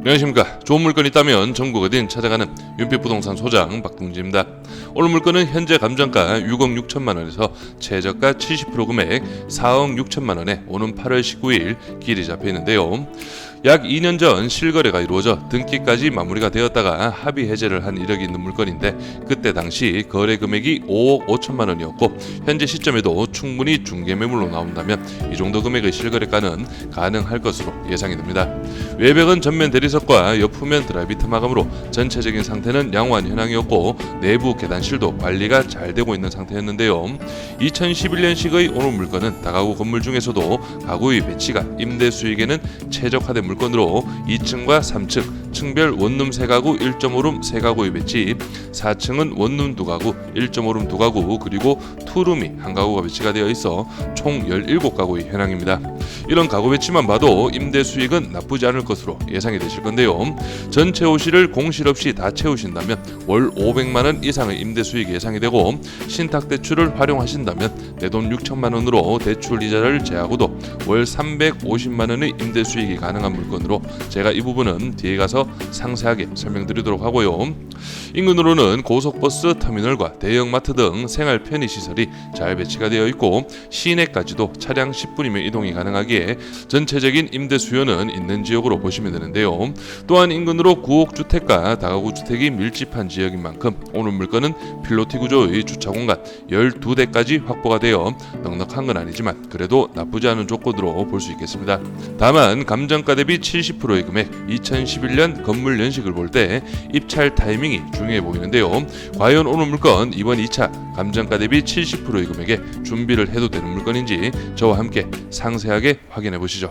안녕하십니까. 좋은 물건 있다면 전국 어딘 찾아가는 윤빛부동산 소장 박동진입니다. 오늘 물건은 현재 감정가 6억 6천만 원에서 최저가 70% 금액 4억 6천만 원에 오는 8월 19일 길이 잡혀 있는데요. 약 2년 전 실거래가 이루어져 등기까지 마무리가 되었다가 합의 해제를 한 이력이 있는 물건인데, 그때 당시 거래 금액이 5억 5천만 원이었고 현재 시점에도 충분히 중개매물로 나온다면 이 정도 금액의 실거래가는 가능할 것으로 예상이 됩니다. 외벽은 전면 대리석과 옆후면 드라이비트 마감으로 전체적인 상태는 양호한 현황이었고 내부 계단실도 관리가 잘 되고 있는 상태였는데요. 2011년식의 오늘 물건은 다가구 건물 중에서도 가구의 배치가 임대 수익에는 최적화된 물건으로 2층과 3층 층별 원룸 3가구 1.5룸 3가구의 배치, 4층은 원룸 2가구 1.5룸 2가구 그리고 투룸이 1가구가 배치가 되어 있어 총 17가구의 현황입니다. 이런 가구 배치만 봐도 임대 수익은 나쁘지 않을 것으로 예상이 되실 건데요. 전체 호실을 공실 없이 다 채우신다면 월 500만 원 이상의 임대 수익이 예상이 되고, 신탁 대출을 활용하신다면 내돈 6천만 원으로 대출 이자를 제하고도 월 350만 원의 임대 수익이 가능한 물건으로 제가 이 부분은 뒤에 가서 상세하게 설명드리도록 하고요. 인근으로는 고속버스 터미널과 대형마트 등 생활 편의시설이 잘 배치가 되어 있고 시내까지도 차량 10분이면 이동이 가능하기에 전체적인 임대 수요는 있는 지역으로 보시면 되는데요. 또한 인근으로 구옥주택과 다가구 주택이 밀집한 지역인 만큼 오늘 물건은 필로티 구조의 주차 공간 12대까지 확보가 되어 넉넉한 건 아니지만 그래도 나쁘지 않은 조건으로 볼 수 있겠습니다. 다만 감정가 대비 70%의 금액, 2011년 건물 연식을 볼 때 입찰 타이밍이 중요해 보이는데요. 과연 오늘 물건 이번 2차 감정가 대비 70%의 금액에 준비를 해도 되는 물건인지 저와 함께 상세하게 확인해 보시죠.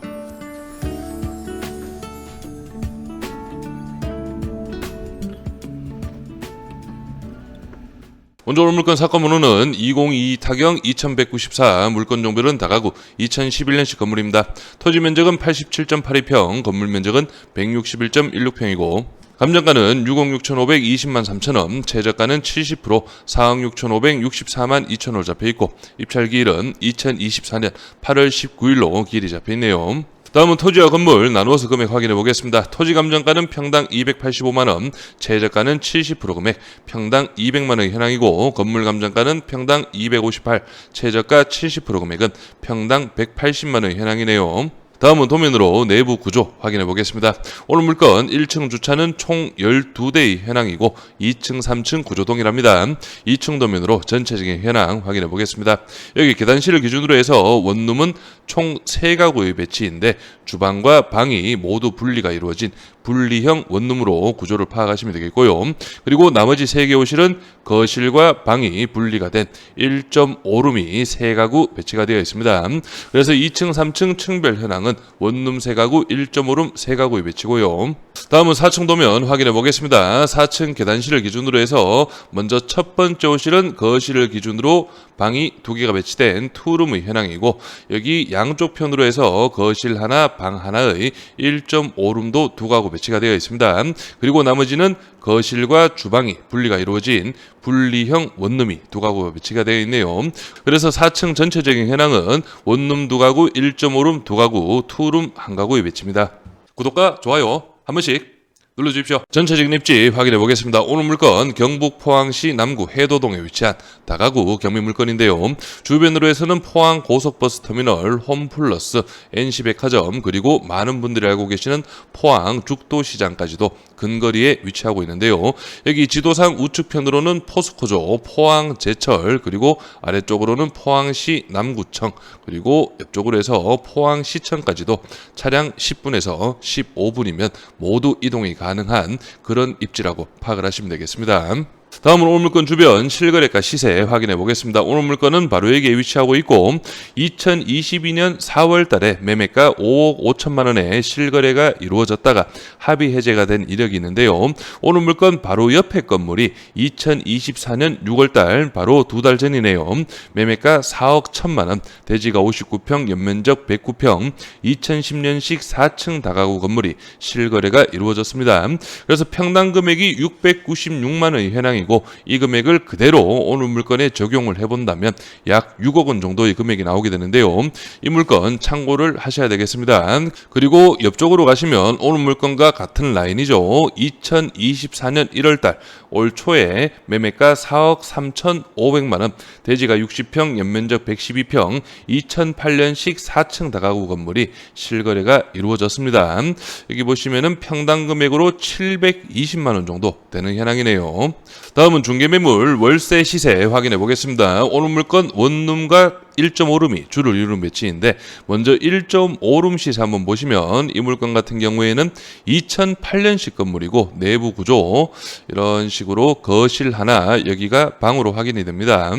먼저 오늘 물건 사건 번호는 2022 타경 2194, 물건 종별은 다가구 2011년식 건물입니다. 토지 면적은 87.82평, 건물 면적은 161.16평이고 감정가는 6억 6,520만 3천원, 최저가는 70% 4억 6,564만 2천원 잡혀있고 입찰기일은 2024년 8월 19일로 길이 잡혀있네요. 다음은 토지와 건물 나누어서 금액 확인해 보겠습니다. 토지 감정가는 평당 285만원, 최저가는 70% 금액 평당 200만원의 현황이고 건물 감정가는 평당 258, 최저가 70% 금액은 평당 180만원의 현황이네요. 다음은 도면으로 내부 구조 확인해 보겠습니다. 오늘 물건 1층 주차는 총 12대의 현황이고 2층, 3층 구조 동일합니다. 2층 도면으로 전체적인 현황 확인해 보겠습니다. 여기 계단실을 기준으로 해서 원룸은 총 3가구의 배치인데 주방과 방이 모두 분리가 이루어진 분리형 원룸으로 구조를 파악하시면 되겠고요. 그리고 나머지 3개 호실은 거실과 방이 분리가 된 1.5룸이 3가구 배치가 되어 있습니다. 그래서 2층, 3층 층별 현황은 원룸 3가구, 1.5룸 3가구의 배치고요. 다음은 4층 도면 확인해 보겠습니다. 4층 계단실을 기준으로 해서 먼저 첫 번째 호실은 거실을 기준으로 방이 2개가 배치된 투룸의 현황이고 여기 양쪽 편으로 해서 거실 하나, 방 하나의 1.5룸도 2가구 배치가 되어 있습니다. 그리고 나머지는 거실과 주방이 분리가 이루어진 분리형 원룸이 2가구가 배치가 되어 있네요. 그래서 4층 전체적인 현황은 원룸 2가구, 1.5룸 2가구, 투룸 1가구의 배치입니다. 구독과 좋아요 한 번씩 눌러주십시오. 전체적인 입지 확인해 보겠습니다. 오늘 물건 경북 포항시 남구 해도동에 위치한 다가구 경매 물건인데요. 주변으로 해서는 포항 고속버스 터미널, 홈플러스, NC백화점 그리고 많은 분들이 알고 계시는 포항 죽도시장까지도 근거리에 위치하고 있는데요. 여기 지도상 우측편으로는 포스코죠, 포항 제철, 그리고 아래쪽으로는 포항시 남구청, 그리고 옆쪽으로 해서 포항시청까지도 차량 10분에서 15분이면 모두 이동이 가능한 그런 입지라고 파악을 하시면 되겠습니다. 다음은 오늘 물건 주변 실거래가 시세 확인해 보겠습니다. 오늘 물건은 바로 여기에 위치하고 있고 2022년 4월 달에 매매가 5억 5천만 원에 실거래가 이루어졌다가 합의 해제가 된 이력이 있는데요. 오늘 물건 바로 옆에 건물이 2024년 6월 달 바로 2달 전이네요. 매매가 4억 1천만 원, 대지가 59평, 연면적 109평, 2010년식 4층 다가구 건물이 실거래가 이루어졌습니다. 그래서 평당 금액이 696만 원의 현황이 해당이고 이 금액을 그대로 오늘 물건에 적용을 해본다면 약 6억 원 정도의 금액이 나오게 되는데요. 이 물건 참고를 하셔야 되겠습니다. 그리고 옆쪽으로 가시면 오늘 물건과 같은 라인이죠. 2024년 1월달 올 초에 매매가 4억 3,500만원, 대지가 60평, 연면적 112평, 2008년식 4층 다가구 건물이 실거래가 이루어졌습니다. 여기 보시면은 평당 금액으로 720만원 정도 되는 현황이네요. 다음은 중개매물 월세 시세 확인해 보겠습니다. 오늘 물건 원룸과 1.5룸이 주를 이루는 매치인데 먼저 1.5룸 시세 한번 보시면 이 물건 같은 경우에는 2008년식 건물이고 내부 구조 이런 식으로 거실 하나, 여기가 방으로 확인이 됩니다.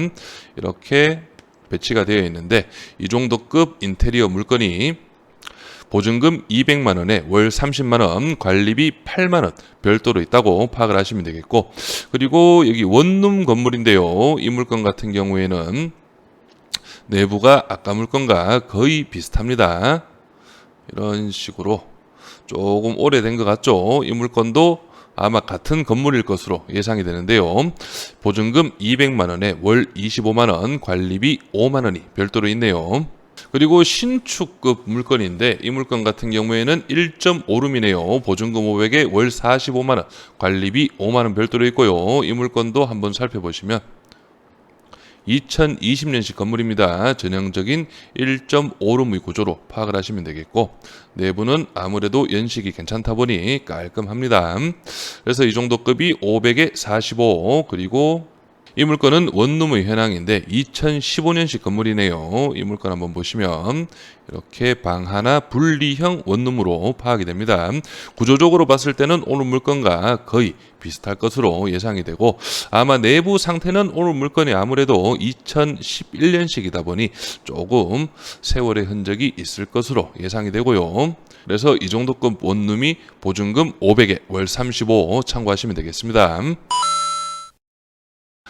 이렇게 배치가 되어 있는데 이 정도 급 인테리어 물건이 보증금 200만원에 월 30만원, 관리비 8만원 별도로 있다고 파악을 하시면 되겠고, 그리고 여기 원룸 건물인데요. 이 물건 같은 경우에는 내부가 아까 물건과 거의 비슷합니다. 이런 식으로 조금 오래된 것 같죠? 이 물건도 아마 같은 건물일 것으로 예상이 되는데요. 보증금 200만원에 월 25만원, 관리비 5만원이 별도로 있네요. 그리고 신축급 물건인데 이 물건 같은 경우에는 1.5룸이네요. 보증금 500에 월 45만원, 관리비 5만원 별도로 있고요. 이 물건도 한번 살펴보시면 2020년식 건물입니다. 전형적인 1.5룸의 구조로 파악을 하시면 되겠고, 내부는 아무래도 연식이 괜찮다 보니 깔끔합니다. 그래서 이 정도 급이 500에 45, 그리고 이 물건은 원룸의 현황인데 2015년식 건물이네요. 이 물건 한번 보시면 이렇게 방 하나 분리형 원룸으로 파악이 됩니다. 구조적으로 봤을 때는 오늘 물건과 거의 비슷할 것으로 예상이 되고, 아마 내부 상태는 오늘 물건이 아무래도 2011년식이다 보니 조금 세월의 흔적이 있을 것으로 예상이 되고요. 그래서 이 정도급 원룸이 보증금 500에 월 35 참고하시면 되겠습니다.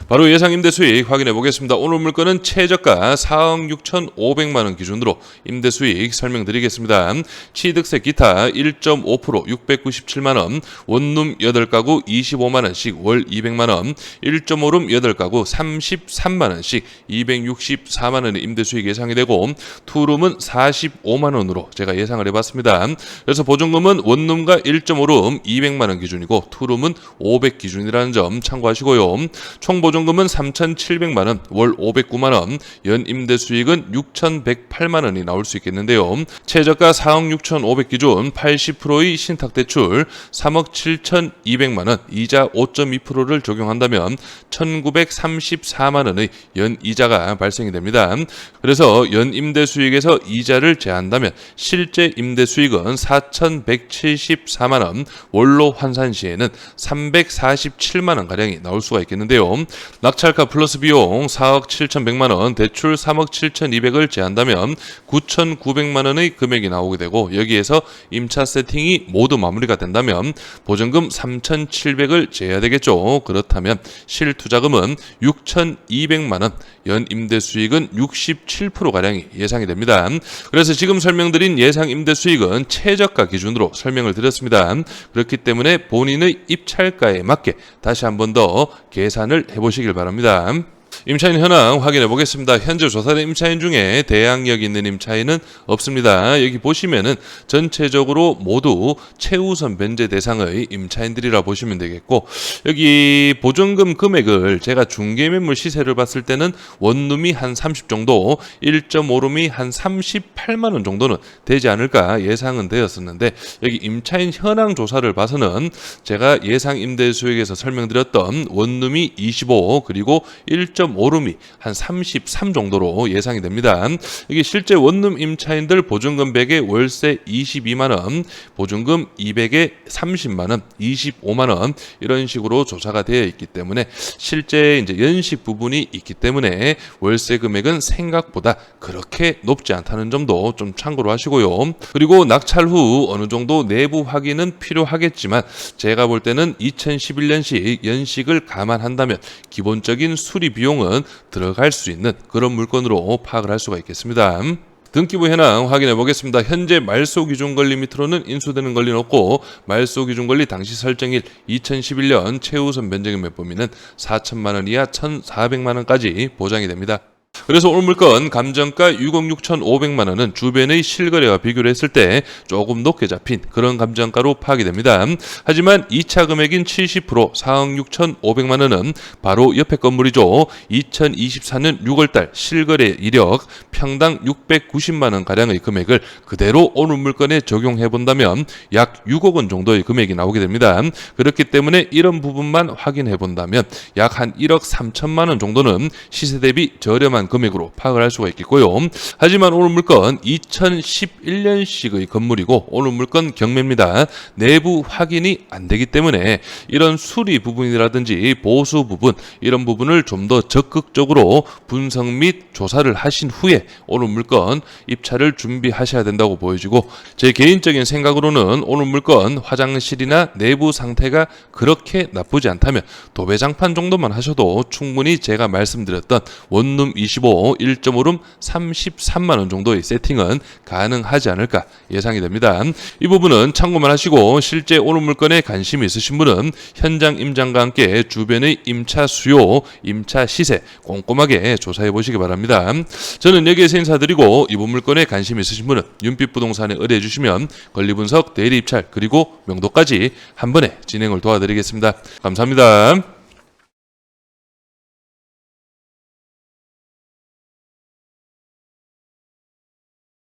바로 예상 임대 수익 확인해 보겠습니다. 오늘 물건은 최저가 4억 6,500만원 기준으로 임대 수익 설명드리겠습니다. 취득세 기타 1.5% 697만원, 원룸 8가구 25만원씩 월 200만원, 1.5룸 8가구 33만원씩 264만원의 임대 수익 예상이 되고, 투룸은 45만원으로 제가 예상을 해봤습니다. 그래서 보증금은 원룸과 1.5룸 200만원 기준이고 투룸은 500 기준이라는 점 참고하시고요. 총 보증금은 3,700만원, 월 509만원, 연 임대 수익은 6,108만원이 나올 수 있겠는데요. 최저가 4억 6,500 기준 80%의 신탁대출 3억 7,200만원, 이자 5.2%를 적용한다면 1,934만원의 연 이자가 발생이 됩니다. 그래서 연 임대 수익에서 이자를 제한다면 실제 임대 수익은 4,174만원, 월로 환산 시에는 347만원가량이 나올 수가 있겠는데요. 낙찰가 플러스 비용 4억 7,100만원, 대출 3억 7,200을 제한다면 9,900만원의 금액이 나오게 되고, 여기에서 임차 세팅이 모두 마무리가 된다면 보증금 3,700을 제해야 되겠죠. 그렇다면 실투자금은 6,200만원, 연 임대 수익은 67%가량이 예상이 됩니다. 그래서 지금 설명드린 예상 임대 수익은 최저가 기준으로 설명을 드렸습니다. 그렇기 때문에 본인의 입찰가에 맞게 다시 한 번 더 계산을 해보시길 바랍니다. 임차인 현황 확인해 보겠습니다. 현재 조사된 임차인 중에 대항력 있는 임차인은 없습니다. 여기 보시면은 전체적으로 모두 최우선 변제 대상의 임차인들이라 보시면 되겠고, 여기 보증금 금액을 제가 중개매물 시세를 봤을 때는 원룸이 한 30 정도, 1.5룸이 한 38만 원 정도는 되지 않을까 예상은 되었었는데, 여기 임차인 현황 조사를 봐서는 제가 예상 임대 수익에서 설명드렸던 원룸이 25, 그리고 1.5룸이 한 33 정도로 예상이 됩니다. 이게 실제 원룸 임차인들 보증금 100에 월세 22만원, 보증금 200에 30만원, 25만원 이런 식으로 조사가 되어 있기 때문에 실제 이제 연식 부분이 있기 때문에 월세 금액은 생각보다 그렇게 높지 않다는 점도 좀 참고로 하시고요. 그리고 낙찰 후 어느 정도 내부 확인은 필요하겠지만 제가 볼 때는 2011년식 연식을 감안한다면 기본적인 수리 비용은 들어갈 수 있는 그런 물건으로 파악을 할 수가 있겠습니다. 등기부 현황 확인해 보겠습니다. 현재 말소 기준 권리 밑으로는 인수되는 권리는 없고 말소 기준 권리 당시 설정일 2011년 최우선 변제금액 범위는 4천만 원 이하 1,400만 원까지 보장이 됩니다. 그래서 오늘 물건 감정가 6억 6,500만 원은 주변의 실거래와 비교를 했을 때 조금 높게 잡힌 그런 감정가로 파악이 됩니다. 하지만 2차 금액인 70% 4억 6,500만 원은 바로 옆에 건물이죠. 2024년 6월달 실거래 이력 평당 690만 원 가량의 금액을 그대로 오늘 물건에 적용해 본다면 약 6억 원 정도의 금액이 나오게 됩니다. 그렇기 때문에 이런 부분만 확인해 본다면 약 한 1억 3천만 원 정도는 시세 대비 저렴한 금액으로 파악을 할 수가 있겠고요. 하지만 오늘 물건 2011년식의 건물이고 오늘 물건 경매입니다. 내부 확인이 안 되기 때문에 이런 수리 부분이라든지 보수 부분 이런 부분을 좀 더 적극적으로 분석 및 조사를 하신 후에 오늘 물건 입찰을 준비하셔야 된다고 보여지고 제 개인적인 생각으로는 오늘 물건 화장실이나 내부 상태가 그렇게 나쁘지 않다면 도배장판 정도만 하셔도 충분히 제가 말씀드렸던 원룸 25 1.5룸 33만 원 정도의 세팅은 가능하지 않을까 예상이 됩니다. 이 부분은 참고만 하시고 실제 오늘 물건에 관심이 있으신 분은 현장 임장과 함께 주변의 임차 수요, 임차 시세 꼼꼼하게 조사해 보시기 바랍니다. 저는 여기에서 인사드리고 이번 물건에 관심 있으신 분은 윤빛부동산에 의뢰해 주시면 권리 분석, 대리 입찰 그리고 명도까지 한 번에 진행을 도와드리겠습니다. 감사합니다.